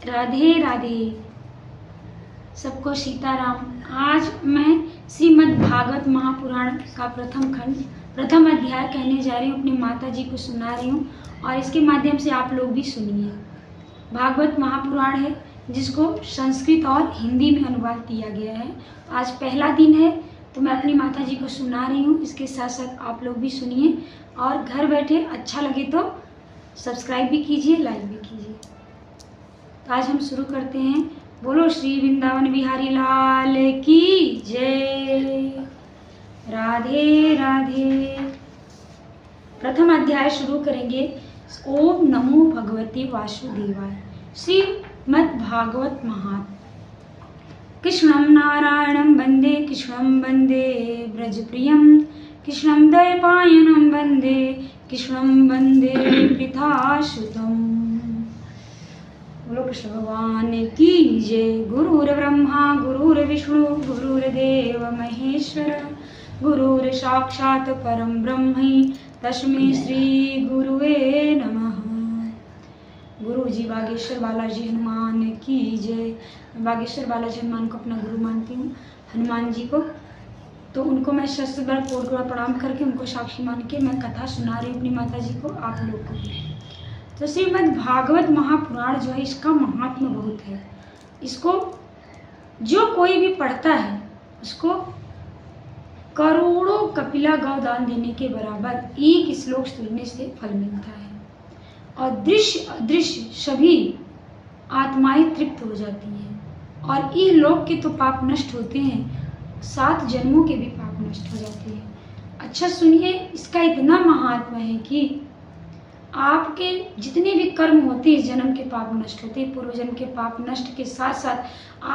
राधे राधे। सबको सीताराम। आज मैं श्रीमद् भागवत महापुराण का प्रथम अध्याय कहने जा रही हूँ। अपनी माता जी को सुना रही हूँ और इसके माध्यम से आप लोग भी सुनिए। भागवत महापुराण है जिसको संस्कृत और हिंदी में अनुवाद किया गया है। आज पहला दिन है तो मैं अपनी माता जी को सुना रही हूँ। इसके साथ साथ आप लोग भी सुनिए और घर बैठे अच्छा लगे तो सब्सक्राइब भी कीजिए, लाइक भी कीजिए। तो आज हम शुरू करते हैं। बोलो श्री वृंदावन बिहारी लाल की जय। राधे राधे। प्रथम अध्याय शुरू करेंगे। ओम नमो भगवते वासुदेवाय। श्रीमद् भागवत महात्म्य। कृष्णं नारायणं वन्दे, कृष्णं वन्दे ब्रजप्रियं, कृष्णं द्वैपायनं वन्दे, कृष्णं वन्दे पृथासुतम्। बोलो कृष्ण भगवान की जय। गुरुर्ब्रह्मा गुरुर्विष्णु गुरुर्देव महेश्वर, गुरुर् साक्षात् परं ब्रह्म तस्मै श्री गुरुवे नमः। गुरु जी बागेश्वर बालाजी हनुमान की जय। बागेश्वर बालाजी हनुमान को अपना गुरु मानती हूँ। हनुमान जी को तो उनको मैं शस्त्र बार कोट प्रणाम करके उनको साक्षी मान के मैं कथा सुना रही हूँ अपनी माता जी को, आप लोग को भी। तो श्रीमद् भागवत महापुराण जो है इसका महात्म्य बहुत है। इसको जो कोई भी पढ़ता है उसको करोड़ों कपिला गौ दान देने के बराबर एक श्लोक सुनने से फल मिलता है और दृश्य अदृश्य सभी आत्माएं तृप्त हो जाती हैं और इह लोक के तो पाप नष्ट होते हैं, 7 जन्मों के भी पाप नष्ट हो जाते हैं। अच्छा सुनिए, इसका इतना महात्मा है कि आपके जितने भी कर्म होते हैं जन्म के पाप नष्ट होते हैं। पूर्व जन्म के पाप नष्ट के साथ साथ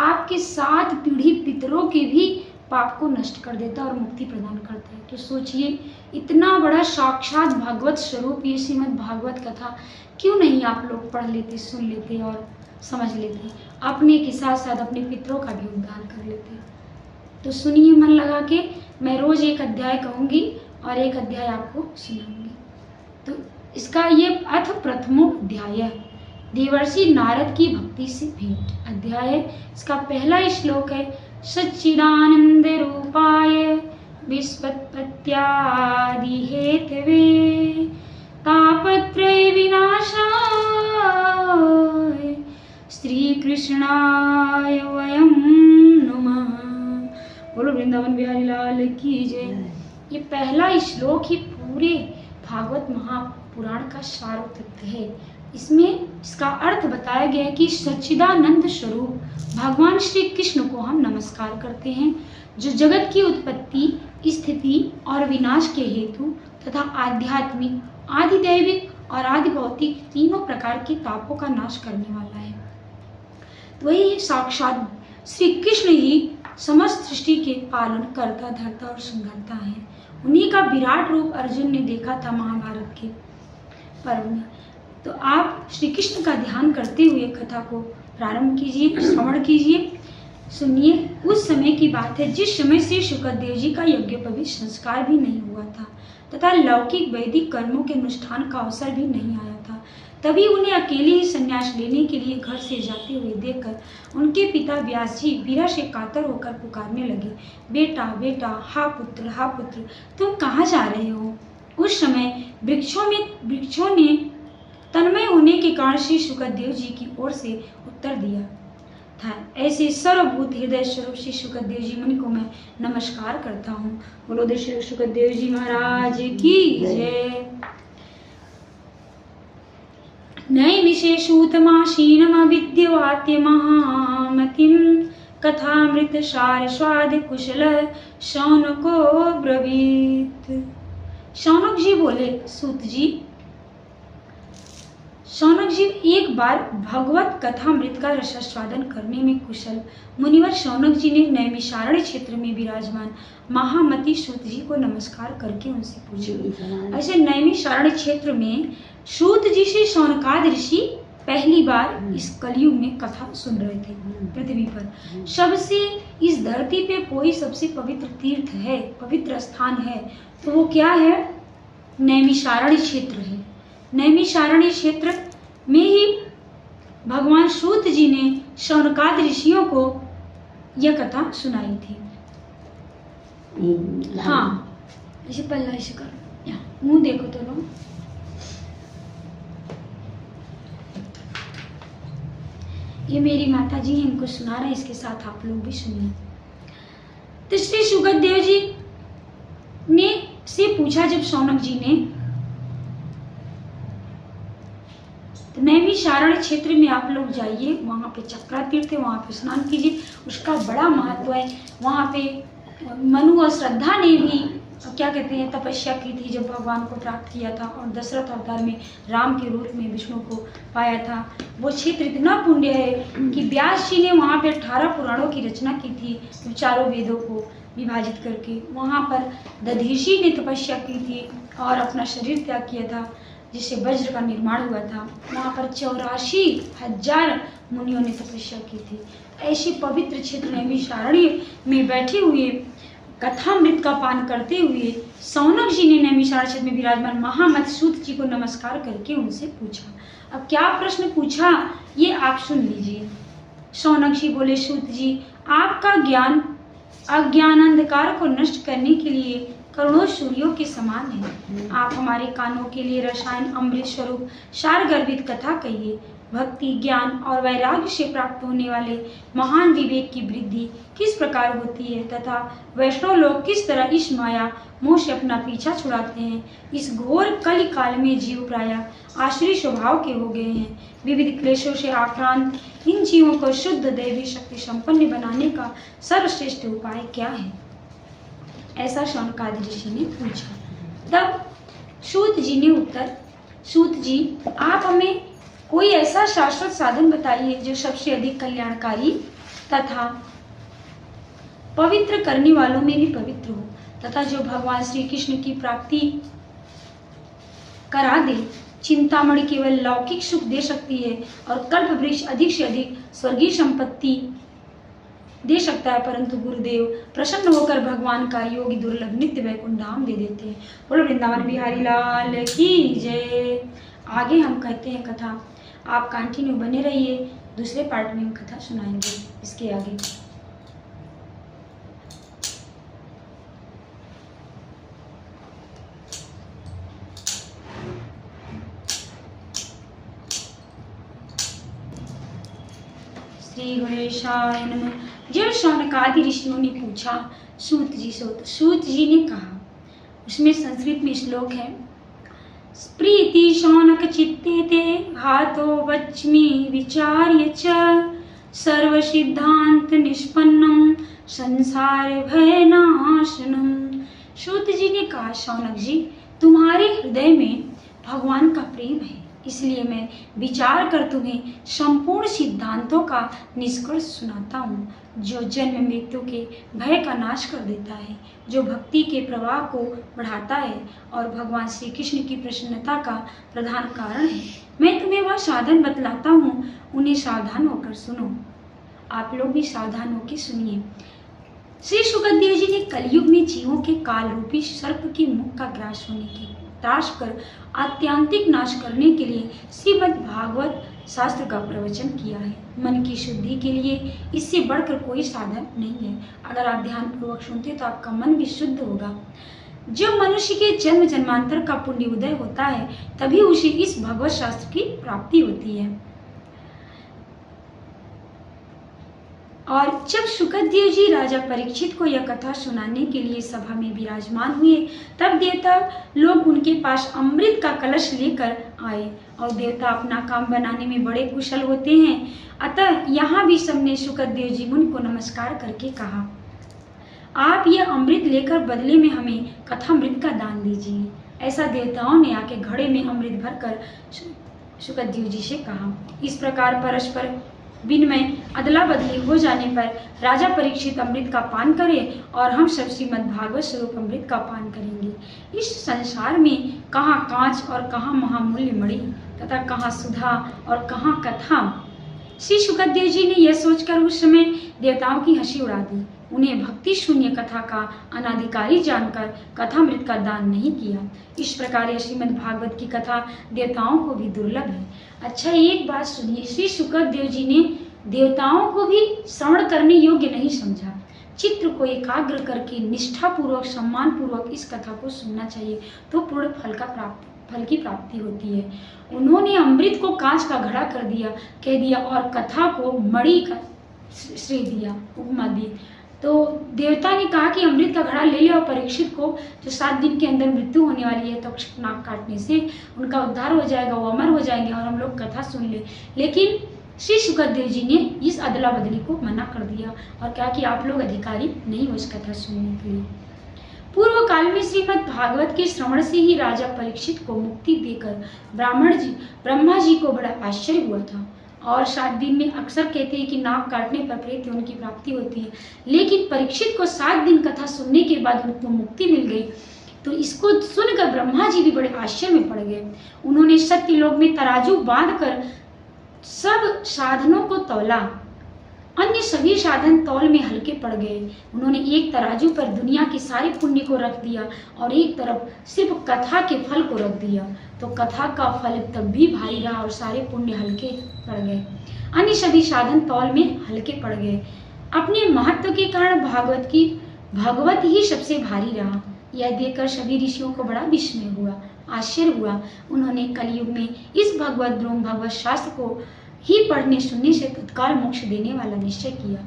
आपके 7 पीढ़ी पितरों के भी पाप को नष्ट कर देता है और मुक्ति प्रदान करता है। तो सोचिए, इतना बड़ा साक्षात भागवत स्वरूप ये श्रीमद् भागवत कथा क्यों नहीं आप लोग पढ़ लेते, सुन लेते और समझ लेते, अपने के साथ साथ अपने पितरों का भी उद्धार कर लेते। तो सुनिए मन लगा के। मैं रोज एक अध्याय कहूँगी और एक अध्याय आपको सुनाऊंगी। तो इसका ये अथ प्रथमो अध्याय है। देवर्षि नारद की भक्ति से भेंट अध्याय है। इसका पहला श्लोक है। सच्चिदानंद रूपाय विश्वोत्पत्त्यादि हेतवे तापत्रय विनाशाय श्री कृष्णाय वयं नमः। बोलो वृंदावन बिहारी लाल की जय। ये पहला श्लोक ही पूरे भागवत महापुराण का सार तत्व है। इसमें इसका अर्थ बताया गया है कि सच्चिदानंद स्वरूप भगवान श्री कृष्ण को हम नमस्कार करते हैं, जो जगत की उत्पत्ति, स्थिति और विनाश के हेतु तथा आध्यात्मिक, आधिदैविक और आदि भौतिक तीनों प्रकार के तापों का नाश करने वाला है। तो वही साक्षात श्री कृष्ण ही समस्त सृष्टि के पालन करता, धरता और संघरता है। उन्हीं का विराट रूप अर्जुन ने देखा था महाभारत के पर्व में। तो आप श्री कृष्ण का ध्यान करते हुए कथा को प्रारंभ कीजिए, श्रवण कीजिए, सुनिए। उस समय की बात है जिस समय से शुकदेव जी का यज्ञोपवीत संस्कार भी नहीं हुआ था तथा लौकिक वैदिक कर्मों के अनुष्ठान का अवसर भी नहीं आया था। तभी उन्हें अकेले ही संन्यास लेने के लिए घर से जाते हुए देखकर उनके पिता व्यास जी विरह से कातर होकर पुकारने लगे, बेटा बेटा, हा पुत्र, तुम कहाँ जा रहे हो? उस समय वृक्षों ने तन्मय होने के कारण श्री शुकदेव जी की ओर से उत्तर दिया था। ऐसे सर्वभूत हृदय स्वरूप श्री शुकदेव जी मुनि को मैं नमस्कार करता हूँ। बोलो श्री शुकदेव जी महाराज की जय। नैमिषेषूतमासीनम विद्यवात्य महामतिम कथामृत सार स्वाद कुशल शौनको ब्रवीत। शौनक जी बोले, सूत जी, शौनक जी एक बार भगवत कथामृत का रसास्वादन करने में कुशल मुनिवर शौनक जी ने नैमिषारण्य क्षेत्र में विराजमान महामती सूत जी को नमस्कार करके उनसे पूछा। ऐसे नैमिषारण्य क्षेत्र में सूत जी से शौनकाद ऋषि पहली बार इस कलयुग में कथा सुन रहे थे। पृथ्वी पर सबसे इस धरती पे कोई सबसे पवित्र तीर्थ है, पवित्र स्थान है, तो वो क्या है? नैमिषारण्य क्षेत्र है। नैमिषारण्य क्षेत्र में ही भगवान सूत जी ने शौनकादि ऋषियों को यह कथा सुनाई थी। हाँ, इसे पल्ला ऐसे करो, यहाँ मुंह देखो तो लो। ये मेरी माता जी हैं, इनको सुना रहे हैं, इसके साथ आप लोग भी सुनिए। तो श्री सुखदेव जी ने से पूछा जब शौनक जी ने, तो नैमिषारण्य क्षेत्र में आप लोग जाइए, वहाँ पे चक्रा तीर्थ है, वहाँ पे स्नान कीजिए, उसका बड़ा महत्व है। वहाँ पे मनु और श्रद्धा ने भी क्या कहते हैं तपस्या की थी जब भगवान को प्राप्त किया था, और दशरथ अवतार में राम के रूप में विष्णु को पाया था। वो क्षेत्र इतना पुण्य है कि व्यास जी ने वहाँ पे 18 पुराणों की रचना की थी, चारों वेदों को विभाजित करके। वहाँ पर दधीचि ने तपस्या की थी और अपना शरीर त्याग किया था, जिससे वज्र का निर्माण हुआ था। वहाँ पर 84,000 मुनियों ने तपस्या की थी। ऐसे पवित्र क्षेत्र नैमिषारण्य में बैठे हुए कथामृत का पान करते हुए शौनक जी ने नैमिषारण्य क्षेत्र में विराजमान महामत सूत जी को नमस्कार करके उनसे पूछा। अब क्या प्रश्न पूछा ये आप सुन लीजिए। शौनक जी बोले, सूत जी, आपका ज्ञान अज्ञान अंधकार को नष्ट करने के लिए करोड़ों सूर्यों के समान है। आप हमारे कानों के लिए रसायन अमृत स्वरूप सार गर्भित कथा कहिए। भक्ति, ज्ञान और वैराग्य से प्राप्त होने वाले महान विवेक की वृद्धि किस प्रकार होती है तथा वैष्णव लोग किस तरह इस माया मोह से अपना पीछा छुड़ाते हैं। इस घोर कलि काल में जीव प्रायः आश्रय स्वभाव के हो गए हैं। विविध क्लेशों से आक्रांत इन जीवों को शुद्ध दैवी शक्ति संपन्न बनाने का सर्वश्रेष्ठ उपाय क्या है, ऐसा शौनकादि ऋषि ने पूछा। तब सूत जी ने उत्तर, सूत जी, आप हमें कोई ऐसा शाश्वत साधन बताइए जो सबसे अधिक कल्याणकारी तथा पवित्र करने वालों में भी पवित्र हो, तथा जो भगवान श्री कृष्ण की प्राप्ति करा दे। चिंतामणि केवल लौकिक सुख दे सकती है और कल्प वृक्ष अधिक से अधिक स्वर्गीय संपत्ति दे सकता है, परंतु गुरुदेव प्रसन्न होकर भगवान का योगी दुर्लभ नित्य वैकुंठ धाम दे देते हैं। बोलो वृंदावन बिहारी लाल की जय। आगे हम कहते हैं कथा, आप कंटिन्यू बने रहिए, दूसरे पार्ट में हम कथा सुनाएंगे इसके आगे। श्री गणेशाय नमः। जब शौनकादि ऋषियों ने पूछा सूत जी से, सूत जी ने कहा, उसमें संस्कृत में श्लोक है, प्रीति शौनक चित्ते ते हाथो वच्मि विचार्य च सर्व सिद्धांत निष्पन्नम संसार भय नाशनम। सूत जी ने कहा, शौनक जी, तुम्हारे हृदय में भगवान का प्रेम है, इसलिए मैं विचार कर तुम्हें संपूर्ण सिद्धांतों का निष्कर्ष सुनाता हूँ, जो जन्म मृत्यु के भय का नाश कर देता है, जो भक्ति के प्रवाह को बढ़ाता है और भगवान श्री कृष्ण की प्रसन्नता का प्रधान कारण है। मैं तुम्हें वह साधन बतलाता हूँ, उन्हें सावधान होकर सुनो। आप लोग भी सावधान होकर सुनिए। श्री सुखदेव जी ने कलयुग में जीवों के काल रूपी सर्प की मुख का ग्रास होने की त्रास कर आत्यांतिक नाश करने के लिए श्रीमद् भागवत शास्त्र का प्रवचन किया है। मन की शुद्धि के लिए इससे बढ़कर कोई साधन नहीं है। अगर आप ध्यान पूर्वक सुनते तो आपका मन भी शुद्ध होगा। जब मनुष्य के जन्म जन्मांतर का पुण्य उदय होता है, तभी उसे इस भगवत शास्त्र की प्राप्ति होती है। और जब सुखदेव जी राजा परीक्षित को यह कथा सुनाने के लिए सभा में विराजमान हुए, तब देवता लोग उनके पास अमृत का कलश लेकर आए, और देवता अपना काम बनाने में बड़े कुशल होते हैं। अतः यहाँ भी सबने सुखदेव जी मुनि को नमस्कार करके कहा, आप यह अमृत लेकर बदले में हमें कथामृत का दान दीजिए। ऐसा देवताओं ने आके घड़े में अमृत भरकर सुखदेव जी से कहा। इस प्रकार परस्पर विनिमय अदला बदली हो जाने पर राजा परीक्षित अमृत का पान करें और हम सब श्रीमद् भागवत स्वरूप अमृत का पान करेंगे। इस संसार में कहाँ कांच और कहाँ महामूल्य मणि तथा कहाँ सुधा और कहाँ कथा। श्री सुखदेव जी ने यह सोचकर उस समय देवताओं की हंसी उड़ा दी। उन्हें भक्ति शून्य कथा का अनाधिकारी जानकर कथामृत का दान नहीं किया। इस प्रकार यह श्रीमद् भागवत की कथा देवताओं को भी दुर्लभ है। अच्छा, एक बात सुनिए, श्री शुकदेव जी ने देवताओं को भी श्रवण करने योग्य नहीं समझा। चित्र को एकाग्र करके निष्ठापूर्वक सम्मान पूर्वक इस कथा को सुनना चाहिए तो पूर्ण फल की प्राप्ति होती है। उन्होंने अमृत को कांच का घड़ा कह दिया और कथा को मणि का श्रेय दिया, उपमा दी। तो देवता ने कहा कि अमृत का घड़ा ले लिया और परीक्षित को जो 7 दिन के अंदर मृत्यु होने वाली है, तो नाक काटने से उनका उद्धार हो जाएगा, वो अमर हो जाएंगे और हम लोग कथा सुन ले। लेकिन श्री शुकदेव जी ने इस अदला बदली को मना कर दिया और कहा कि आप लोग अधिकारी नहीं हो इस कथा सुनने के लिए। पूर्व काल में श्रीमद् भागवत के श्रवण से ही राजा परीक्षित को मुक्ति देकर ब्रह्मा जी को बड़ा आश्चर्य हुआ था। और 7 दिन में अक्सर कहते हैं कि नाक काटने पर प्रेत योनि की प्राप्ति होती है, लेकिन परीक्षित को 7 दिन कथा सुनने के बाद उनको मुक्ति मिल गई। तो इसको सुनकर ब्रह्मा जी भी बड़े आश्चर्य में पड़ गए। उन्होंने सत्यलोक में तराजू बांधकर सब साधनों को तौला, अन्य सभी साधन तौल में हल्के पड़ गए। उन्होंने एक तराजू पर दुनिया के सारे पुण्य को रख दिया और एक तरफ सिर्फ कथा के फल को रख दिया, तो कथा का फल तब भी भारी रहा और सारे पुण्य हल्के पड़ गए। अन्य सभी साधन तौल में हल्के पड़ गए। अपने महत्व के कारण भागवत ही सबसे भारी रहा। यह देखकर सभी ऋषियों को बड़ा विस्मय हुआ, आश्चर्य हुआ। उन्होंने कलयुग में इस भगवत शास्त्र को ही पढ़ने सुनने से तत्काल मोक्ष देने वाला निश्चय किया।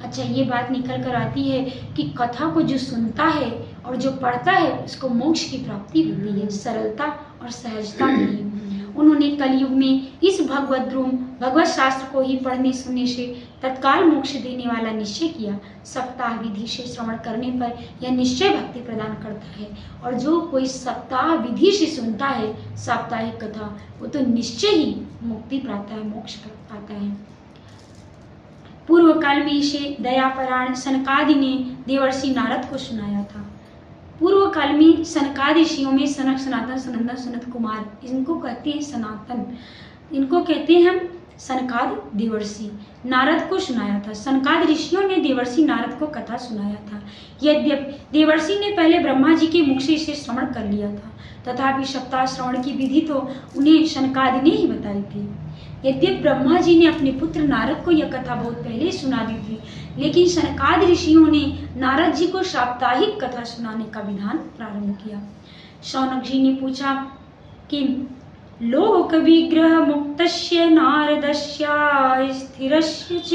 अच्छा, ये बात निकल कर आती है कि कथा को जो सुनता है और जो पढ़ता है उसको मोक्ष की प्राप्ति होती है, सरलता और सहजता नहीं। उन्होंने कलयुग में इस भगवत शास्त्र को ही पढ़ने सुनने से तत्काल मोक्ष देने वाला निश्चय किया। सप्ताह विधि से श्रवण करने पर यह निश्चय भक्ति प्रदान करता है, और जो कोई सप्ताह विधि से सुनता है साप्ताहिक कथा, वो तो निश्चय ही मुक्ति पाता है, मोक्ष पाता है। पूर्व काल में इसे दयापरायण सनकादि ने देवर्षि नारद को सुनाया था। पूर्व काल में सनकादि ऋषियों में सनक, सनातन, सनंदन, सनत कुमार, इनको कहते हैं सनातन, इनको कहते हैं हम सनकाद देवर्षि, नारद को सुनाया था। सनकाद ऋषियों ने देवर्षि नारद को कथा सुनाया था। यद्यपि देवर्षि ने पहले ब्रह्मा जी के मुख से इसे श्रवण कर लिया था, तथापि सप्ताह श्रवण की विधि तो उन्हें सनकादि ने ही बताई थी। यद्यपि ब्रह्मा जी ने अपने पुत्र नारद को यह कथा बहुत पहले ही सुना दी थी, लेकिन सनकादि ऋषियों ने नारद जी को साप्ताहिक कथा सुनाने का विधान प्रारंभ किया। शौनक जी ने पूछा कि लोक विग्रह मुक्तस्य नारदस्य स्थिरस्य च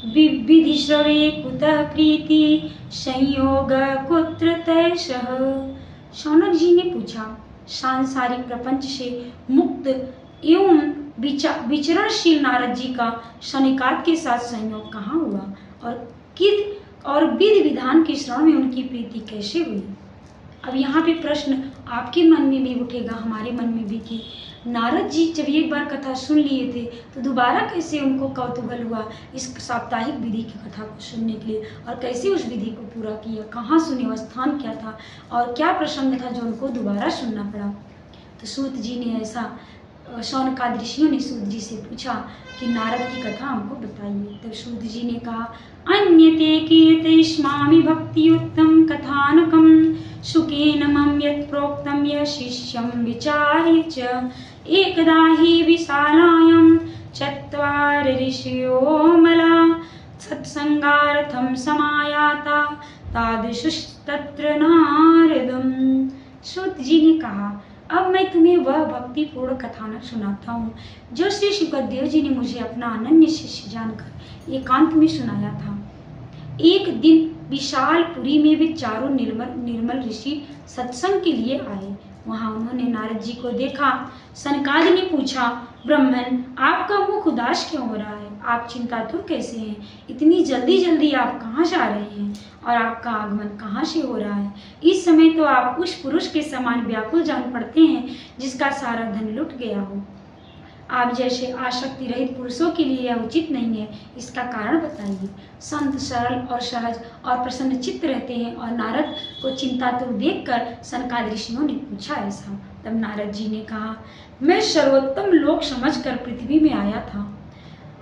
विधि श्रवे कुतः प्रीति संयोग कुत्र तैषः। शौनक जी ने पूछा, सांसारिक प्रपंच से मुक्त एवं विचरणशील नारद जी का सनकाद के साथ संयोग कहाँ हुआ और विधि विधान के श्रवण में उनकी प्रीति कैसे हुई। अब यहाँ पे प्रश्न आपके मन में भी उठेगा, हमारे मन में भी, कि नारद जी जब एक बार कथा सुन लिए थे तो दोबारा कैसे उनको कौतूहल हुआ इस साप्ताहिक विधि की कथा को सुनने के लिए, और कैसे उस विधि को पूरा किया, कहाँ सुने, वह स्थान क्या था और क्या प्रसंग था जो उनको दोबारा सुनना पड़ा। तो सूत जी ने ऐसा, शौनकादि ऋषियों ने सूत जी से पूछा कि नारद की कथा हमको बताइए। तब सूत जी ने कहा, अन्यते कीर्तयिष्यामि भक्तियुक्तं कथानकं शुकेन मम यत् प्रोक्तं यः शिष्यं विचार्य च एकदा हि विशालायां चत्वार ऋषयो मला सत्संगार्थं समायाता तादृशस्तत्र नारदम्। सूत जी ने कहा, अब मैं तुम्हें वह भक्तिपूर्ण कथानक सुनाता हूँ जो श्री शुकदेव जी ने मुझे अपना अनन्य शिष्य जानकर एकांत में सुनाया था। एक दिन विशालपुरी में वे चारों निर्मल ऋषि सत्संग के लिए आए। वहां उन्होंने नारद जी को देखा। सनकादि ने पूछा, ब्राह्मण, आपका मुख उदास क्यों हो रहा है? आप चिंतातुर कैसे हैं? इतनी जल्दी आप कहाँ जा रहे हैं और आपका आगमन कहाँ से हो रहा है? इस समय तो आप उस पुरुष के समान व्याकुल जान पड़ते हैं जिसका सारा धन लुट गया हो। आप जैसे आसक्ति रहित पुरुषों के लिए यह उचित नहीं है, इसका कारण बताइए। संत सरल और सहज और प्रसन्न चित्त रहते हैं, और नारद को चिंतातुर देखकर सनकादि ऋषियों ने पूछा ऐसा। तब नारद जी ने कहा, मैं सर्वोत्तम लोक समझकर पृथ्वी में आया था।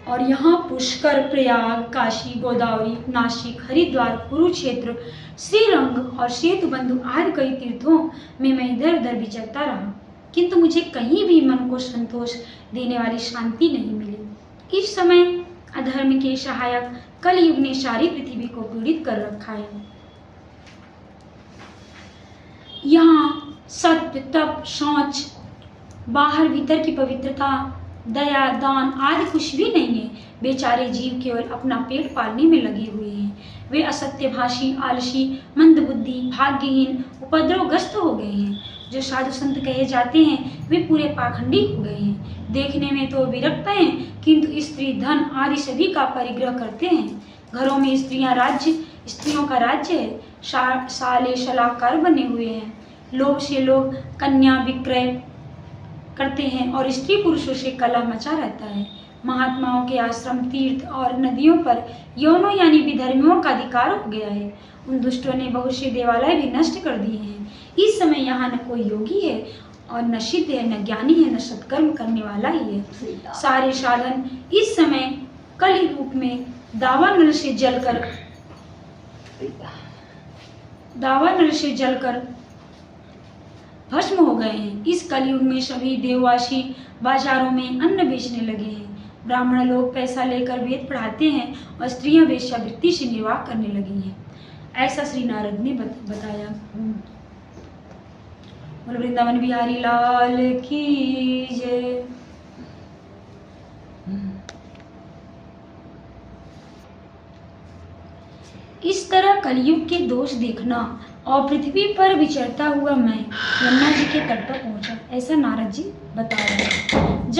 और यहाँ पुष्कर, प्रयाग, काशी, गोदावरी, नासिक, हरिद्वार, कुरुक्षेत्र, श्रीरंग और सेतुबंधु आदि कई तीर्थों में मैं इधर उधर विचरता रहा, किंतु मुझे कहीं भी मन को संतोष देने वाली शांति नहीं मिली। इस समय अधर्म के सहायक कलयुग ने सारी पृथ्वी को पीड़ित कर रखा है। यहाँ सत्य, तप, शौच, बाहर भीतर की पवित्रता, दया, दान आदि कुछ भी नहीं है। बेचारे जीव केवल अपना पेट पालने में लगे हुए हैं। वे असत्यभाषी, आलसी, मंदबुद्धि, भाग्यहीन, उपद्रवग्रस्त हो गए हैं। जो साधु संत कहे जाते हैं वे पूरे पाखंडी हो गए हैं। देखने में तो विरक्त हैं, किंतु स्त्री, धन आदि सभी का परिग्रह करते हैं। घरों में स्त्रियों का राज्य है। साले सलाहकार बने हुए हैं। लोभ से लोग कन्या विक्रय करते हैं और स्त्री पुरुषों से कलह मचा रहता है। महात्माओं के आश्रम, तीर्थ और नदियों पर यौनों यानी विधर्मियों का अधिकार हो गया है। उन दुष्टों ने बहुत से देवालय भी नष्ट कर दिए हैं। इस समय यहाँ न कोई योगी है और न सिद्ध है, न ज्ञानी है, न सत्कर्म करने वाला ही है। सारे साधन इस समय कलि रूप में दावानल से जलकर भस्म हो गए हैं। इस कलयुग में सभी देववासी बाजारों में अन्न बेचने लगे हैं। ब्राह्मण लोग पैसा लेकर वेद पढ़ाते हैं और स्त्रियां वेश्यावृत्ति से निर्वाह करने लगी हैं। ऐसा श्री नारद ने बताया। बोल वृंदावन बिहारी लाल की जय। इस तरह कलयुग के दोष देखना और पृथ्वी पर विचरता हुआ मैं यमुना जी के तट पर पहुंचा, ऐसा नारद जी बता रहे हैं।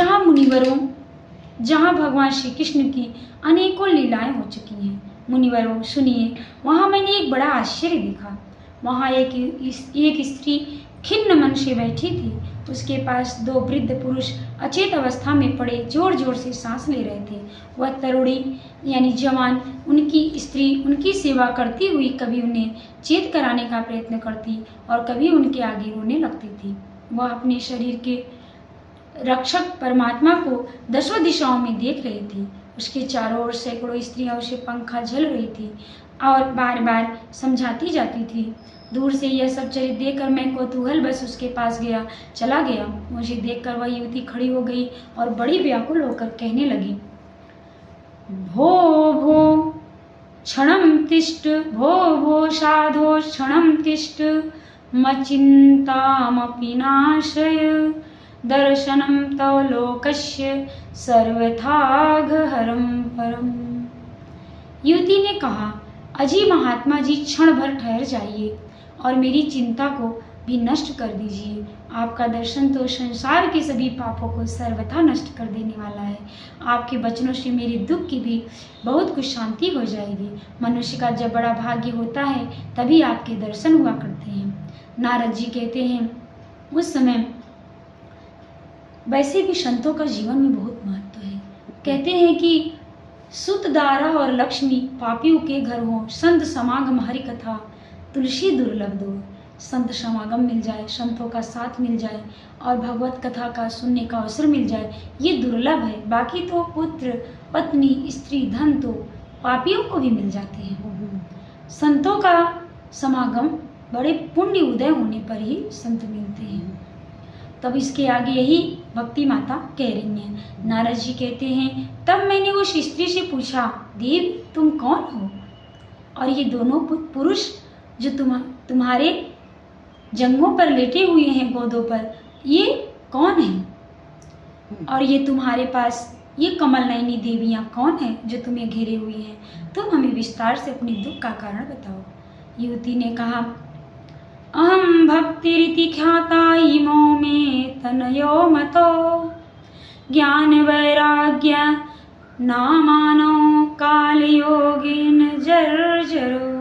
जहाँ भगवान श्री कृष्ण की अनेकों लीलाएं हो चुकी हैं। मुनिवरों सुनिए, वहाँ मैंने एक बड़ा आश्चर्य देखा। वहाँ एक स्त्री खिन्न मन से बैठी थी। उसके पास दो वृद्ध पुरुष अचेत अवस्था में पड़े जोर जोर से सांस ले रहे थे। वह तरुणी यानी जवान उनकी सेवा करती हुई कभी उन्हें चेत कराने का प्रयत्न करती और कभी उनके आगे रोने लगती थी। वह अपने शरीर के रक्षक परमात्मा को दसों दिशाओं में देख रही थी। उसके चारों ओर सैकड़ों स्त्रियां उसे पंखा झल रही थी और बार बार समझाती जाती थी। दूर से यह सब चरित्र देखकर मैं कौतूहल बस उसके पास चला गया। मुझे देखकर वह युवती खड़ी हो गई और बड़ी व्याकुल होकर कहने लगी, भो भो क्षणं तिष्ठ, भो भो साधो क्षणं तिष्ठ, मचिन्तामपि नाशय, दर्शनं तव लोकस्य सर्वथाघहरं परम। युवती ने कहा, अजी महात्मा जी, क्षण भर ठहर जाइए और मेरी चिंता को भी नष्ट कर दीजिए। आपका दर्शन तो संसार के सभी पापों को सर्वथा नष्ट कर देने वाला है। आपके वचनों से मेरे दुख की भी बहुत कुछ शांति हो जाएगी। मनुष्य का जब बड़ा भाग्य होता है तभी आपके दर्शन हुआ करते हैं। नारद जी कहते हैं, उस समय वैसे भी संतों का जीवन में बहुत महत्व है। कहते हैं कि सुत, दारा और लक्ष्मी पापियों के घर हो, संत समागम हरि कथा तुलसी दुर्लभ दो। संत समागम मिल जाए, संतों का साथ मिल जाए और भगवत कथा का सुनने का अवसर मिल जाए, ये दुर्लभ है। बाकी तो पुत्र, पत्नी, स्त्री, धन तो पापियों को भी मिल जाते हैं। संतों का समागम बड़े पुण्य उदय होने पर ही संत मिलते हैं। तब इसके आगे यही भक्ति माता कह रही हैं। नारद जी कहते हैं, तब मैंने उस स्त्री से पूछा, देव तुम कौन हो? और ये दोनों पुरुष जो तुम्हारे जंघों पर लेटे हुए हैं गोदों पर, ये कौन है? और ये तुम्हारे पास ये कमल नयनी देवियाँ कौन है जो तुम्हें घेरे हुई हैं? तुम हमें विस्तार से अपने दुख का कारण बताओ। युवती ने कहा, अहम भक्तिरिति ख्याता इमो में तनयो मतो, ज्ञान वैराग्य नामानो काल योगिन जर्जरो।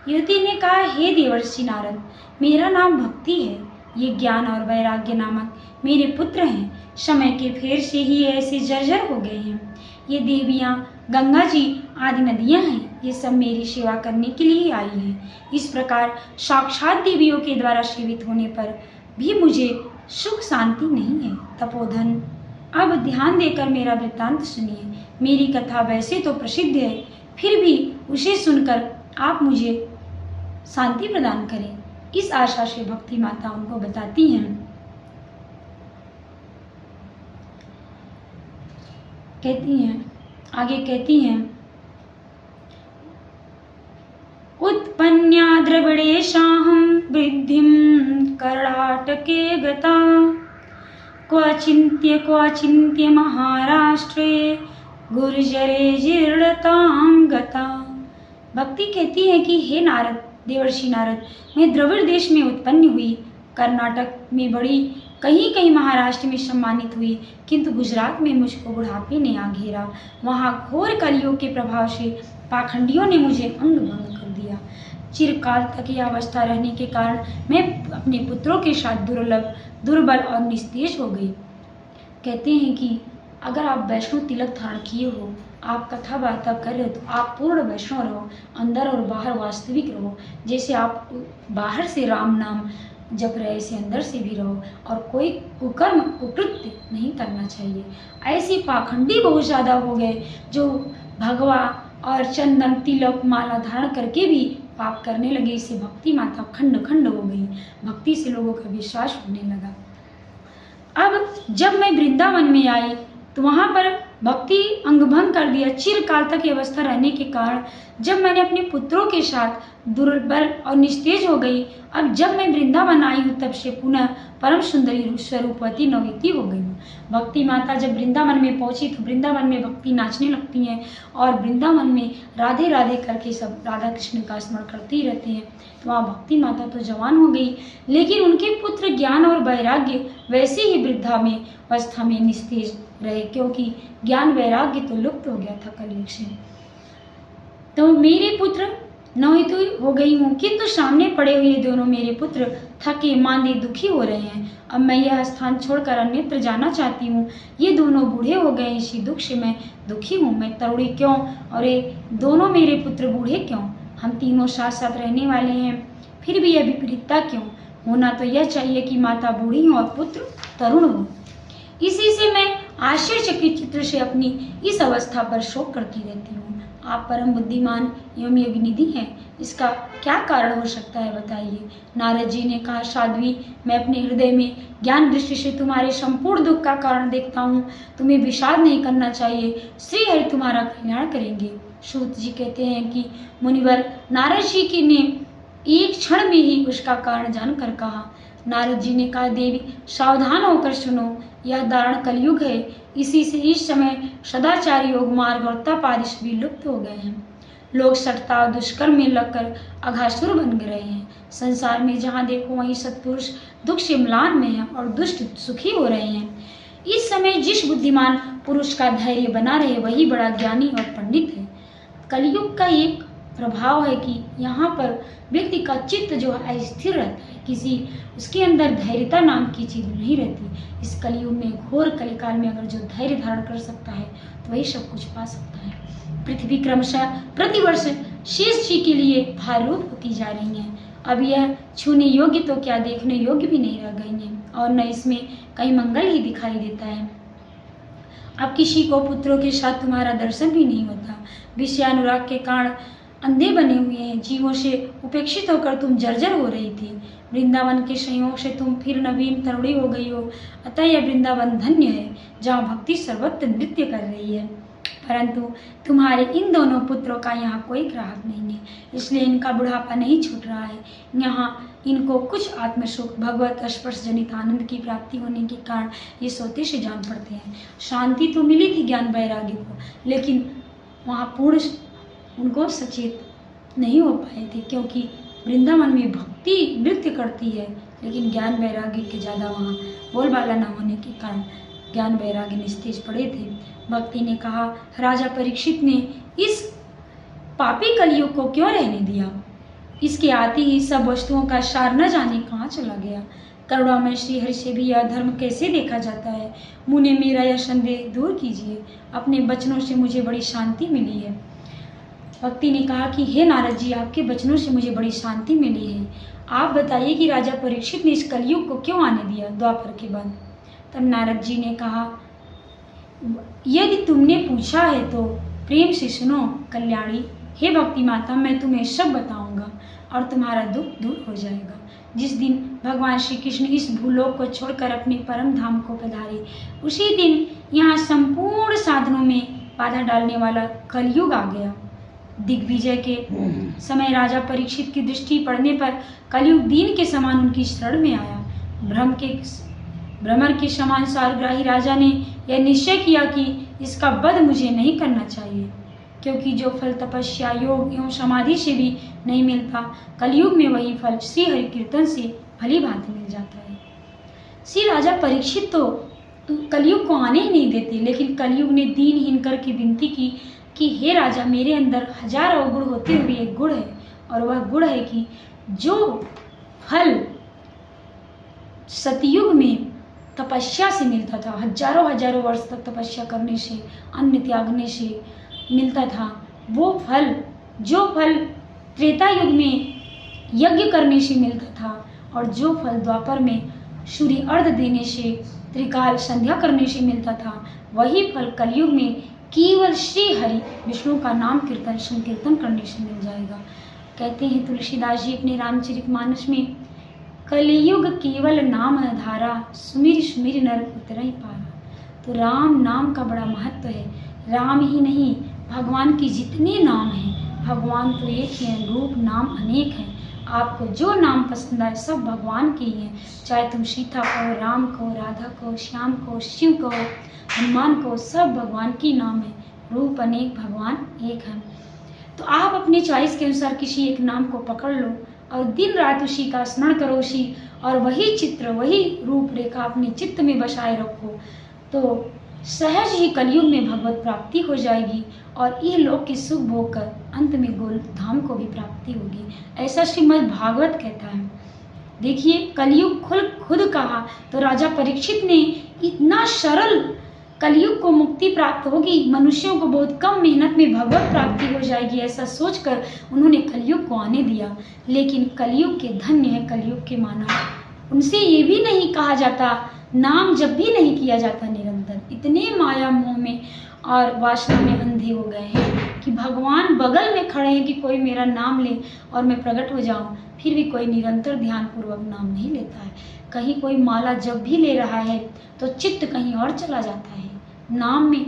युवती ने कहा, हे देवर्षि नारद, मेरा नाम भक्ति है। ये ज्ञान और वैराग्य नामक मेरे पुत्र हैं। समय के फेर से ही ऐसे जर्जर हो गए हैं। ये देवियाँ, गंगा जी आदि नदियाँ हैं। ये सब मेरी सेवा करने के लिए आई हैं। इस प्रकार साक्षात देवियों के द्वारा सेवित होने पर भी मुझे सुख शांति नहीं है। तपोधन अब ध्यान देकर मेरा वृत्तांत सुनिए। मेरी कथा वैसे तो प्रसिद्ध है, फिर भी उसे सुनकर आप मुझे शांति प्रदान करें। इस आशा से भक्ति माता उनको बताती हैं। आगे कहती हैं, उत्पन्या द्रविड़ेशाहं वृद्धिं कर्णाटके गता, क्वचिन्त्य महाराष्ट्रे गुर्जरे जीर्णतां गता। भक्ति कहती है कि हे नारद, देवर्षि नारद, मैं द्रविड़ देश में उत्पन्न हुई, कर्नाटक में बड़ी, कहीं कहीं महाराष्ट्र में सम्मानित हुई, किंतु गुजरात में मुझको बुढ़ापे ने आ घेरा। वहाँ घोर कलियुग के प्रभाव से पाखंडियों ने मुझे अंग भंग कर दिया। चिरकाल तक यह अवस्था रहने के कारण मैं अपने पुत्रों के साथ दुर्बल और निस्तेज हो गई। कहते हैं कि अगर आप वैष्णव तिलक धारण किए हो, आप कथा वार्ता कर रहे हो, तो आप पूर्ण वैष्णव रहो, अंदर और बाहर वास्तविक रहो। जैसे आप बाहर से राम नाम जप रहे, ऐसे अंदर से भी रहो, और कोई कुकर्म कुकृत्य नहीं करना चाहिए। ऐसे पाखंडी बहुत ज़्यादा हो गए जो भगवा और चंदन तिलक माला धारण करके भी पाप करने लगे। इससे भक्ति माता खंड खंड हो गई, भक्ति से लोगों का विश्वास होने लगा। अब जब मैं वृंदावन में आई तो वहाँ पर भक्ति अंगभंग कर दिया। चिरकाल तक ये अवस्था रहने के कारण जब मैंने अपने पुत्रों के साथ दुर्बल और निस्तेज हो गई, अब जब मैं वृंदावन आई हूँ तब से पुनः परम सुंदरी स्वरूपवती नवनीति हो गई हूँ। भक्ति माता जब वृंदावन में पहुंची तो वृंदावन में भक्ति नाचने लगती हैं और वृंदावन में राधे राधे करके सब राधा कृष्ण का स्मरण करते ही रहते हैं। तो वहाँ भक्ति माता तो जवान हो गई, लेकिन उनके पुत्र ज्ञान और वैराग्य वैसे ही वृद्धा में अवस्था में निस्तेज रहे, क्योंकि ज्ञान वैराग्य तो लुप्त हो गया था कलयुग से। तो मेरे पुत्र नवनीत हो गई हूँ, किंतु सामने पड़े हुए दोनों मेरे पुत्र थके मांदे दुखी हो रहे हैं। अब मैं यह स्थान छोड़कर अन्यत्र जाना चाहती हूँ। ये दोनों बूढ़े हो गए, इसी दुख से मैं दुखी हूँ। मैं तरुणी क्यों और ये दोनों मेरे पुत्र बूढ़े क्यों? हम तीनों साथ साथ रहने वाले हैं, फिर भी यह विपरीतता क्यों? होना तो यह चाहिए कि माता बूढ़ी हो और पुत्र तरुण हो। इसी से मैं आश्चर्यचकित चित्र से अपनी इस अवस्था पर शोक करती रहती हूँ। आप परम बुद्धिमान एवं योगनिधि हैं, इसका क्या कारण हो सकता है, बताइए। नारद जी ने कहा, साध्वी, मैं अपने हृदय में ज्ञान दृष्टि से तुम्हारे संपूर्ण दुख का कारण देखता हूँ। तुम्हें विषाद नहीं करना चाहिए, श्री हरि तुम्हारा कल्याण करेंगे। सूत जी कहते हैं कि मुनिवर नारद जी की ने एक क्षण में ही उसका कारण जानकर कहा। नारद जी ने कहा, देवी सावधान होकर सुनो, यह दारुण कलयुग है। इसी से इस समय सदाचार योग मार्ग और तप आदि भी लुप्त हो गए हैं। लोग सटता और दुष्कर्म में लगकर अघासुर बन रहे हैं। संसार में जहाँ देखो वहीं सत्पुरुष दुख से म्लान में है और दुष्ट सुखी हो रहे हैं। इस समय जिस बुद्धिमान पुरुष का धैर्य बना रहे वही बड़ा ज्ञानी और पंडित है। कलयुग का एक प्रभाव है कि यहाँ पर व्यक्ति का चित्त जो है स्थिर रहता है, किसी उसके अंदर धैर्यता नाम की चीज नहीं रहती। इस कलयुग में घोर कलिकाल में अगर जो धैर्य धारण कर सकता है तो वही सब कुछ पा सकता है। पृथ्वी क्रमशः प्रतिवर्ष शेष जी के लिए भार रूप होती जा रही है। अब यह छूने योग्य तो क्या देखने योग्य भी नहीं रह गई है और न इसमें कहीं मंगल ही दिखाई देता है। अब किसी को पुत्रों के साथ तुम्हारा दर्शन भी नहीं होता। विषयानुराग के कारण अंधे बने हुए हैं। जीवों से उपेक्षित होकर तुम जर्जर हो रही थी। वृंदावन के संयोग से तुम फिर नवीन तरुणी हो गई हो। अतः यह वृंदावन धन्य है जहाँ भक्ति सर्वत्र नृत्य कर रही है। परंतु तुम्हारे इन दोनों पुत्रों का यहाँ कोई ग्राहक नहीं है, इसलिए इनका बुढ़ापा नहीं छूट रहा है। यहाँ इनको कुछ आत्मसुख भगवत स्पर्श जनित आनंद की प्राप्ति होने के कारण ये सोते से जान पड़ते हैं। शांति तो मिली थी ज्ञान वैराग्य को, लेकिन वहाँ पूर्ण उनको सचेत नहीं हो पाए थे, क्योंकि वृंदावन में भक्ति नृत्य करती है लेकिन ज्ञान वैराग्य के ज़्यादा वहाँ बोलबाला न होने के कारण ज्ञान वैराग्य निस्तेज पड़े थे। भक्ति ने कहा, राजा परीक्षित ने इस पापी कलयुग को क्यों रहने दिया? इसके आते ही सब वस्तुओं का सार न जाने कहाँ चला गया। करुणा में श्री हरि से भी यह धर्म कैसे देखा जाता है? मुने मेरा यह संदेह दूर कीजिए। अपने वचनों से मुझे बड़ी शांति मिली है। भक्ति ने कहा कि हे नारद जी, आपके वचनों से मुझे बड़ी शांति मिली है। आप बताइए कि राजा परीक्षित ने इस कलयुग को क्यों आने दिया द्वापर के बाद? तब नारद जी ने कहा, यदि तुमने पूछा है तो प्रेम से सुनो कल्याणी। हे भक्ति माता, मैं तुम्हें सब बताऊंगा और तुम्हारा दुख दूर हो जाएगा। जिस दिन भगवान श्री कृष्ण इस भूलोक को छोड़कर अपने परम धाम को पधारे, उसी दिन यहाँ संपूर्ण साधनों में बाधा डालने वाला कलयुग आ गया। दिग्विजय के समय राजा परीक्षित की दृष्टि पड़ने पर कलयुग दीन के समान उनकी शरण में आया। भ्रमर के समान सारग्राही राजा ने यह निश्चय किया कि इसका वध मुझे नहीं करना चाहिए, क्योंकि जो फल तपस्या, योग एवं समाधि से भी नहीं मिलता, कलयुग में वही फल श्री हरि कीर्तन से भली भांति मिल जाता है। श्री राजा परीक्षित तो कलयुग को आने ही नहीं देते, लेकिन कलयुग ने दीनहीन करके विनती की कि हे राजा, मेरे अंदर हजारों गुण होते हुए एक गुण है, और वह गुण है कि जो फल सतयुग में तपस्या से मिलता था, हजारों वर्ष तक तपस्या करने से, अन्न त्यागने से मिलता था, वो फल, जो फल त्रेता युग में यज्ञ करने से मिलता था, और जो फल द्वापर में सूर्य अर्घ देने से, त्रिकाल संध्या करने से मिलता था, वही फल कलयुग में केवल श्री हरि विष्णु का नाम कीर्तन संकीर्तन करने से मिल जाएगा। कहते हैं तुलसीदास जी अपने रामचरितमानस में, कलयुग केवल नाम धारा, सुमिर सुमिर नर उतरहि पारा। तो राम नाम का बड़ा महत्व है। राम ही नहीं, भगवान के जितने नाम हैं, भगवान तो एक ही हैं, रूप नाम अनेक हैं। आपको जो नाम पसंद आए सब भगवान के ही हैं, चाहे तुम सीता कहो, राम कहो, राधा कहो, श्याम कहो, शिव कहो, हनुमान कहो, सब भगवान के नाम है। रूप अनेक, भगवान एक है। तो आप अपनी चॉइस के अनुसार किसी एक नाम को पकड़ लो और दिन रात उसी का स्मरण करो, उसी और वही चित्र, वही रूपरेखा अपने चित्त में बसाए रखो, तो सहज ही कलयुग में भगवत प्राप्ति हो जाएगी और यह लोक के सुख भोग कर अंत में गोल धाम को भी प्राप्ति होगी। ऐसा श्रीमद् भागवत कहता है। देखिए, कलयुग खुद कहा तो राजा परीक्षित ने इतना सरल कलयुग को मुक्ति प्राप्त होगी, मनुष्यों को बहुत कम मेहनत में भगवत प्राप्ति हो जाएगी, ऐसा सोचकर उन्होंने कलयुग को आने दिया। लेकिन कलयुग के धन्य है कलयुग के मानव। उनसे ये भी नहीं कहा जाता, नाम जब भी नहीं किया जाता निरंतर। इतने माया मोह में और वासना में अंधे हो गए हैं कि भगवान बगल में खड़े हैं कि कोई मेरा नाम ले और मैं प्रकट हो जाऊं, फिर भी कोई निरंतर ध्यान पूर्वक नाम नहीं लेता है। कहीं कोई माला जब भी ले रहा है तो चित्त कहीं और चला जाता है। नाम में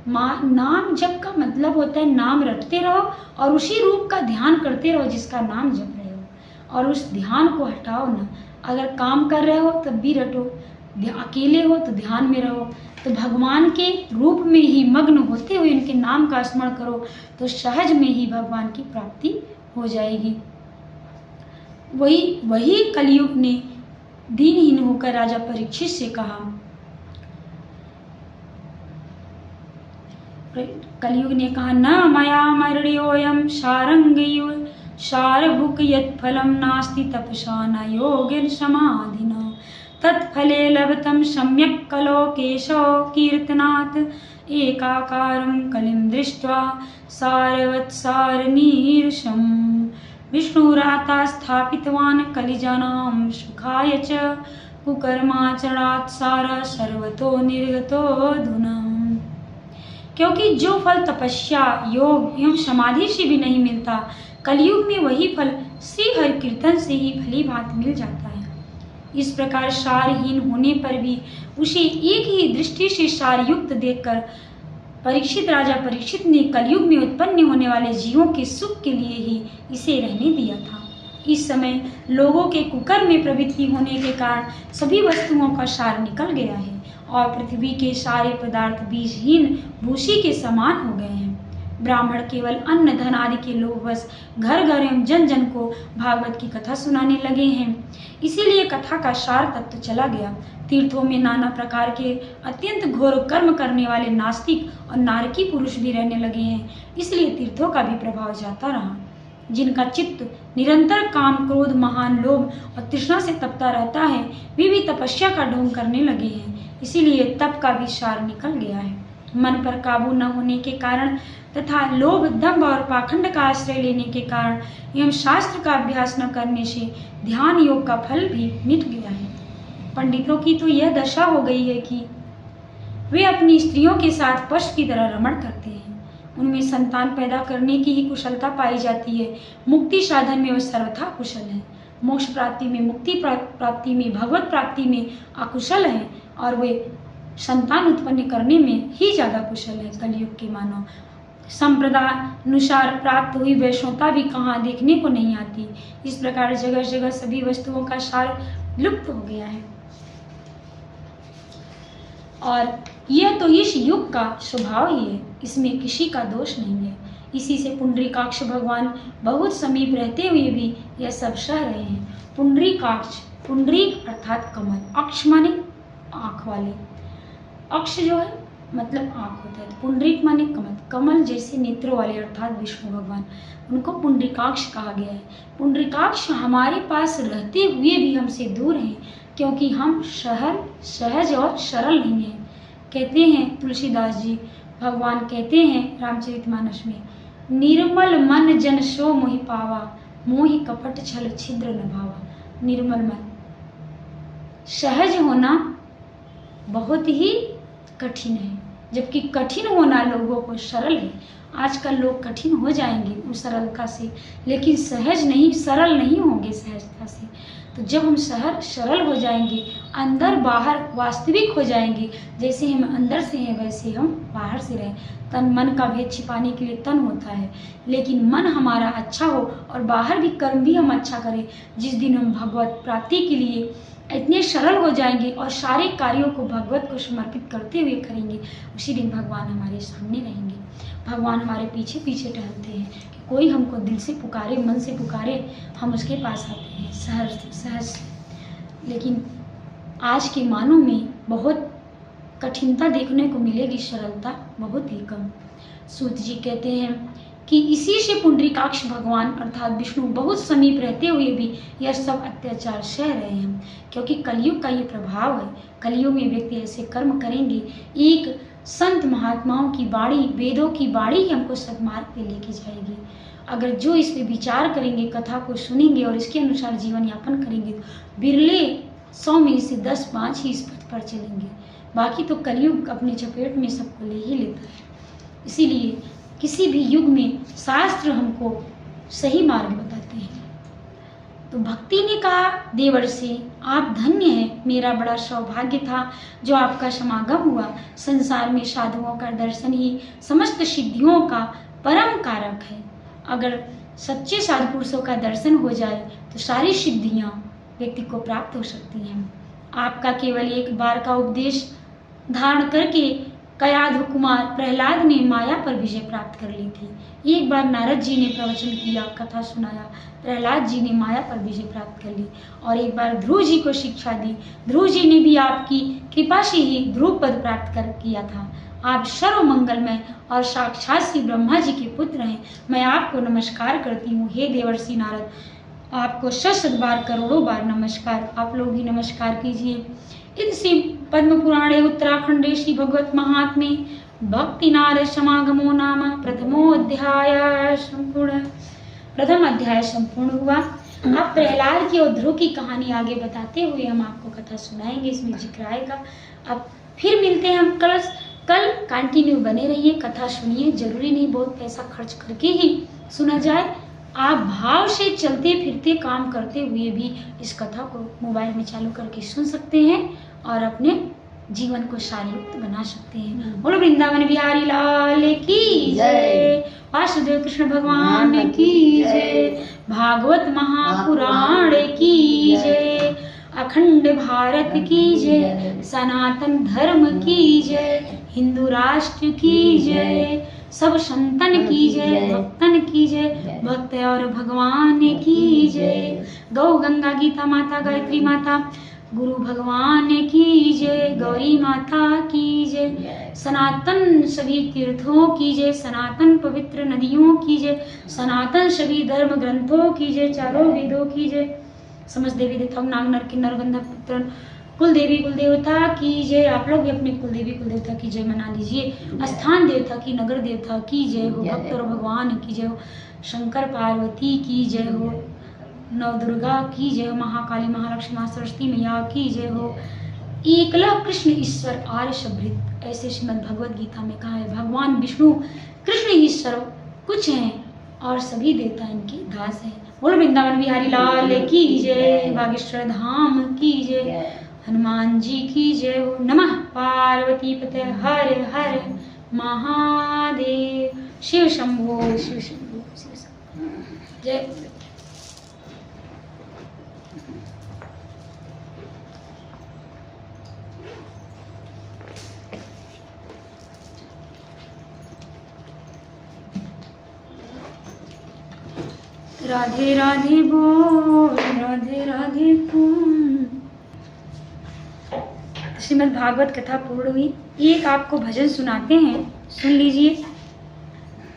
नाम जप का मतलब होता है नाम रटते रहो और उसी रूप का ध्यान करते रहो जिसका नाम जप रहे हो, और उस ध्यान को हटाओ ना। अगर काम कर रहे हो तब भी रटो, अकेले हो तो ध्यान में रहो, तो भगवान के रूप में ही मग्न होते हुए उनके नाम का स्मरण करो, तो सहज में ही भगवान की प्राप्ति हो जाएगी। वही कलयुग ने दीनहीन होकर राजा परीक्षित से कहा, कलयुग ने कहा, न मया मर्योयम सारंगयो सारभुक यत्फलम नास्ति तपसा न योगेन समाधिना तत्फले लभतम सम्यक कलोकेशो कीर्तनात् एकाकारं कलिं दृष्ट्वा सारवत्सारनीरसं विष्णुराता स्थापितवान् कलिजानां सुखाय च कुकर्माचरणात् सार सर्वतो निर्गतो धुना। क्योंकि जो फल तपस्या, योग एवं समाधि से भी नहीं मिलता, कलयुग में वही फल श्री हरि कीर्तन से ही भली भांति मिल जाता है। इस प्रकार सारहीन होने पर भी उसे एक ही दृष्टि से सारयुक्त देखकर राजा परीक्षित ने कलयुग में उत्पन्न होने वाले जीवों के सुख के लिए ही इसे रहने दिया था। इस समय लोगों के कुकर्म में प्रवृत्ति होने के कारण सभी वस्तुओं का सार निकल गया है और पृथ्वी के सारे पदार्थ बीजहीन भूसी के समान हो गए हैं। ब्राह्मण केवल अन्न धन आदि के लोभवश घर घर एवं जन जन को भागवत की कथा सुनाने लगे हैं। इसीलिए कथा का सार तत्व चला गया। तीर्थों में नाना प्रकार के अत्यंत घोर कर्म करने वाले नास्तिक और नारकी पुरुष भी रहने लगे हैं, इसलिए तीर्थों का भी प्रभाव जाता रहा। जिनका चित्त निरंतर काम, क्रोध, महान लोभ और तृष्णा से तपता रहता है, वे भी तपस्या का ढोंग करने लगे हैं, इसीलिए तप का भी सार निकल गया है। मन पर काबू न होने के कारण तथा लोभ, दंभ और पाखंड का आश्रय लेने के कारण एवं शास्त्र का अभ्यास न करने से ध्यान योग का फल भी मिट गया है। पंडितों की तो यह दशा हो गई है कि वे अपनी स्त्रियों के साथ पशु की तरह रमण करते हैं। उनमें संतान पैदा करने की ही कुशलता पाई जाती है। मुक्ति साधन में वे सर्वथा कुशल हैं। मोक्ष प्राप्ति में, मुक्ति प्राप्ति में, भगवत प्राप्ति में अकुशल हैं और वे संतान उत्पन्न करने में ही ज़्यादा कुशल है। कलयुग के मानव संप्रदायानुसार प्राप्त हुई वैष्णवता भी कहाँ देखने को नहीं आती। इस प्रकार जगह जगह सभी वस्तुओं का सार लुप्त हो गया है और यह तो इस युग का स्वभाव ही है, इसमें किसी का दोष नहीं है। इसी से पुंडरीकाक्ष भगवान बहुत समीप रहते हुए भी यह सब सह रहे हैं। पुंडरीकाक्ष, पुंडरीक अर्थात कमल, अक्ष माने आँख वाले, अक्ष जो है मतलब आँख होता है, तो पुंडरीक माने कमल, कमल जैसे नेत्रों वाले अर्थात विष्णु भगवान, उनको पुंडरीकाक्ष कहा गया है। पुंडरीकाक्ष हमारे पास रहते हुए भी हमसे दूर हैं, क्योंकि हम सहज और सरल नहीं हैं। कहते हैं तुलसीदास जी, भगवान कहते हैं रामचरितमानस में, निर्मल मन जन सो मोहि पावा, मोहि कपट छल छिद्र न भावा। निर्मल मन, सहज होना बहुत ही कठिन है, जबकि कठिन होना लोगों को सरल है। आजकल लोग कठिन हो जाएंगे उस सरलता से, लेकिन सहज नहीं, सरल नहीं होंगे सहजता से। तो जब हम सरल हो जाएंगे, अंदर बाहर वास्तविक हो जाएंगे, जैसे हम अंदर से हैं वैसे हम बाहर से रहें। तन मन का भेद छिपाने के लिए तन होता है, लेकिन मन हमारा अच्छा हो और बाहर भी कर्म भी हम अच्छा करें। जिस दिन हम भगवत प्राप्ति के लिए इतने सरल हो जाएंगे और सारे कार्यों को भगवत को समर्पित करते हुए करेंगे, उसी दिन भगवान हमारे सामने रहेंगे। भगवान हमारे पीछे पीछे टहलते हैं कि कोई हमको दिल से पुकारे, मन से पुकारे, हम उसके पास आते हैं सहज। लेकिन आज के मानव में बहुत कठिनता देखने को मिलेगी, सरलता बहुत ही कम। सूत जी कहते हैं कि इसी से पुंडरीकाक्ष भगवान अर्थात विष्णु बहुत समीप रहते हुए भी यह सब अत्याचार सह रहे हैं, क्योंकि कलयुग का ये प्रभाव है। कलयुग में व्यक्ति ऐसे कर्म करेंगे, एक संत महात्माओं की बाणी, वेदों की बाणी हमको सदमार्ग पे लेके जाएगी। अगर जो इस पे विचार करेंगे, कथा को सुनेंगे और इसके अनुसार जीवन यापन करेंगे, तो बिरले 100 में से 10-5 ही इस पथ पर चलेंगे। बाकी तो कलयुग अपने चपेट में सबको ले ही लेता है। इसीलिए किसी भी युग में शास्त्र हमको सही मार्ग बताते हैं। तो भक्ति ने कहा देवर्षि, आप धन्य हैं, मेरा बड़ा सौभाग्य था जो आपका समागम हुआ। संसार में साधुओं का दर्शन ही समस्त सिद्धियों का परम कारक है। अगर सच्चे साधु पुरुषों का दर्शन हो जाए तो सारी सिद्धियां व्यक्ति को प्राप्त हो सकती हैं। आपका केवल एक बार का उपदेश धारण करके कयाधु कुमार प्रहलाद ने माया पर विजय प्राप्त कर ली थी। एक बार नारद जी ने प्रवचन किया, कथा सुनाया, प्रहलाद जी ने माया पर विजय प्राप्त कर ली। और एक बार ध्रुव जी को शिक्षा दी, ध्रुव जी ने भी आपकी कृपा से ही ध्रुव पद प्राप्त किया था। आप सर्व मंगलमय और साक्षात श्री ब्रह्मा जी के पुत्र हैं। मैं आपको नमस्कार करती हूँ। हे देवर्षि नारद, आपको शत बार करोड़ों बार नमस्कार। आप लोग भी नमस्कार कीजिए। इति पद्म पुराणे उत्तराखंडे श्री भगवत महात्म्ये भक्ति नारद समागमो नाम प्रथम अध्याय संपूर्ण हुआ। अब प्रहलाद की और ध्रुव की कहानी आगे बताते हुए हम आपको कथा सुनाएंगे, इसमें जिक्र आएगा। अब फिर मिलते हैं हम कल कंटिन्यू बने रहिए, कथा सुनिए। जरूरी नहीं बहुत पैसा खर्च करके ही सुना जाए, आप भाव से चलते फिरते काम करते हुए भी इस कथा को मोबाइल में चालू करके सुन सकते हैं और अपने जीवन को सारयुक्त बना सकते हैं। बोलो वृंदावन बिहारी लाल की जय, वासुदेव कृष्ण भगवान की जय, भागवत महापुराण की जय, अखंड भारत की जय, सनातन धर्म की जय, हिंदू राष्ट्र की जय, सब संतन की जय, भक्तन की जय, भक्त और भगवान की जय। गौ गंगा गीता माता गायत्री माता गुरु भगवान की जय, गौरी माता की जय, सनातन सभी तीर्थों की जय, सनातन पवित्र नदियों की जय, सनातन सभी धर्म ग्रंथों की जय, चारों वेदों की जय, समस्त देवी देवताओं नाग नर किन्नर गंधर्व पुत्र कुल देवी कुल देवता की जय। आप लोग भी अपने कुल देवी कुल देवता की जय मना लीजिए। स्थान देवता की, नगर देवता की जय हो, भक्त और भगवान की जय हो, शंकर पार्वती की जय हो, नव दुर्गा की जय हो, महाकाली महालक्ष्मी माँ सरस्वती मैया की जय हो, एकला कृष्ण ईश्वर आर्य शब्रित, ऐसे श्रीमद् भगवद गीता में कहा है भगवान विष्णु कृष्ण ईश्वर कुछ हैं और सभी देवता इनके दास हैं। बोलो वृंदावन बिहारी लाल की जय, बागेश्वर धाम की जय, हनुमान जी की जय हो। नमः पार्वती पते हर हर महादेव, शिव शंभो शिव शंभो शिव शंभो। जय राधे राधे बोल, राधे राधे बोल। श्रीमद् भागवत कथा पूर्ण हुई। एक आपको भजन सुनाते हैं, सुन लीजिए।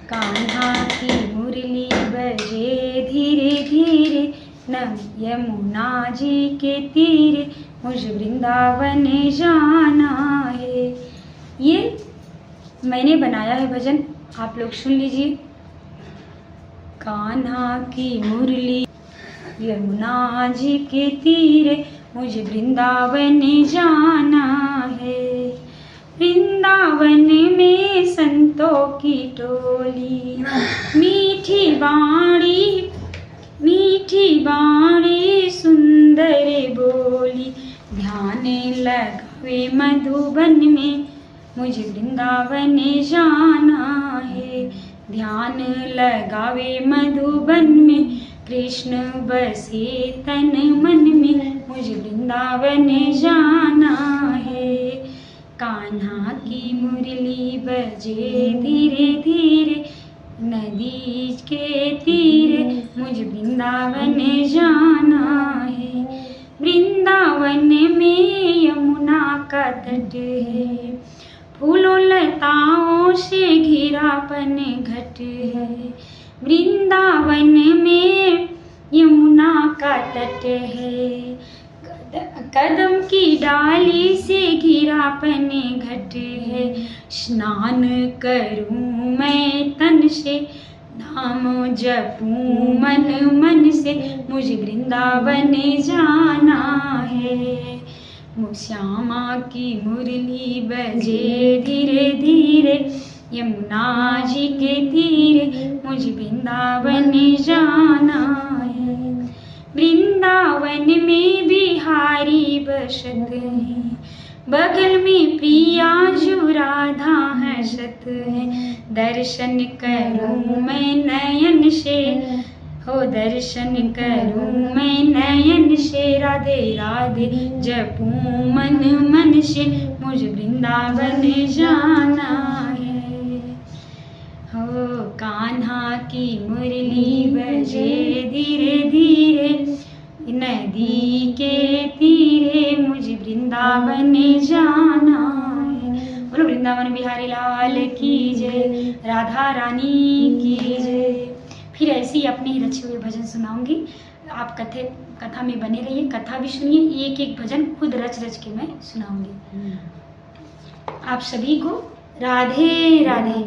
कान्हा की मुरली बजे धीरे धीरे, नम यमुना जी के तीरे, मुझे वृंदावन जाना है। ये मैंने बनाया है भजन, आप लोग सुन लीजिए। कान्हा की मुरली यमुना जी के तीरे, मुझे वृंदावन जाना है। वृंदावन में संतों की टोली, मीठी बाणी सुंदर बोली, ध्यान लगावे मधुबन में, मुझे वृंदावन जाना है। ध्यान लगावे मधुबन में, कृष्ण बसे तन मन में, मुझे वृंदावन जाना है। कान्हा की मुरली बजे धीरे धीरे, नदी के तीरे, मुझे वृंदावन जाना है। वृंदावन में यमुना का तट है, फूलों लताओं से घिरापन घट है। वृंदावन में यमुना का तट है, कदम की डाली से घिरापन घट है। स्नान करूं मैं तन से, नाम जपूं मन मन से, मुझे वृंदावन जाना है। श्यामा की मुरली बजे धीरे धीरे, यमुना जी के तीरे, मुझे वृंदावन जाना है। वृंदावन में बिहारी बसत है, बगल में प्रिया जो राधा हंसत है। दर्शन करूं मैं नयन से, हो दर्शन करूं मैं नयन से, राधे राधे जपूं मन मन से, मुझे वृंदावन जाना है। हो कान्हा की मुरली बजे धीरे धीरे, नदी के तीरे, मुझे वृंदावन जाना है। बोलो वृंदावन बिहारी लाल की जय, राधा रानी की जय। फिर ऐसे ही अपने ही रचे हुए भजन सुनाऊंगी, आप कथा में बने रहिए, कथा भी सुनिए। एक एक भजन खुद रच रच के मैं सुनाऊंगी। आप सभी को राधे राधे।